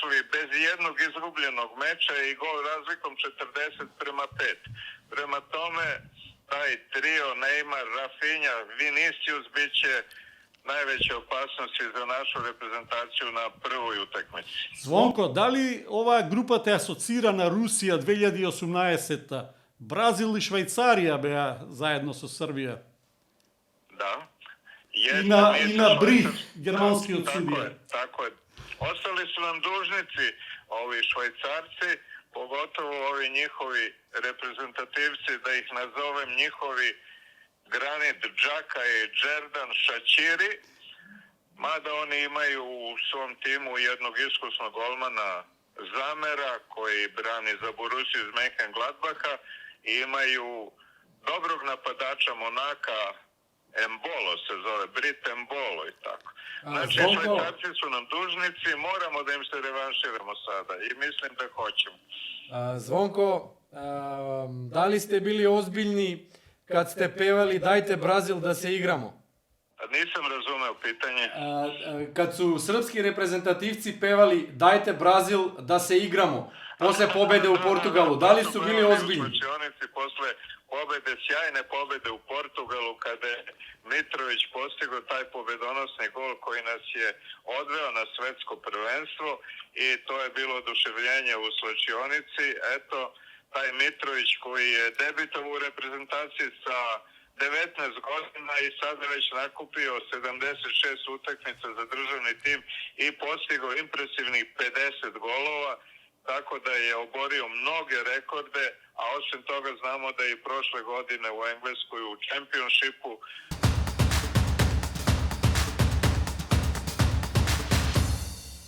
prošli bez jednog izgubljenog meča i gol razlikom 40:5. Prema tome, taj trio Neymar, Rafinha, Vinicius bit će najveće opasnosti za našu reprezentaciju na prvoj utakmici. Zvonko, da li ova grupa te asocira na Rusija 2018? Brazil i Švajcarija beja zajedno sa Srbija. Da. I na brih germanski od sudija. Tako je. Ostali su nam dužnici ovi Švajcarci, pogotovo ovi njihovi reprezentativci, da ih nazovem njihovi Granit Xhaka i Xherdan Shaqiri, mada oni imaju u svom timu jednog iskusnog golmana Zamera koji brani za Borussiju iz Mönchengladbacha i imaju dobrog napadača Monaka, Embolo se zove, Brit Embolo i tako. Znači, Švajcarci su nam dužnici, moramo da im se revanširamo sada i mislim da hoćemo. Zvonko, da li ste bili ozbiljni kad ste pevali Dajte Brazil da se igramo? Nisam razumeo pitanje. Kad su srpski reprezentativci pevali Dajte Brazil da se igramo, posle pobede u Portugalu, da li su bili ozbiljni? Posle pobede, sjajne pobede u Portugalu, kada je Mitrović postigao taj pobedonosni gol koji nas je odveo na svetsko prvenstvo i to je bilo oduševljenje u slačionici. Eto, taj Mitrović koji je debitovao u reprezentaciji sa 19 godina i sada već nakupio 76 utakmica za državni tim i postigao impresivnih 50 golova, tako da je oborio mnoge rekorde, a osim toga znamo da je i prošle godine u Engleskoj u Championshipu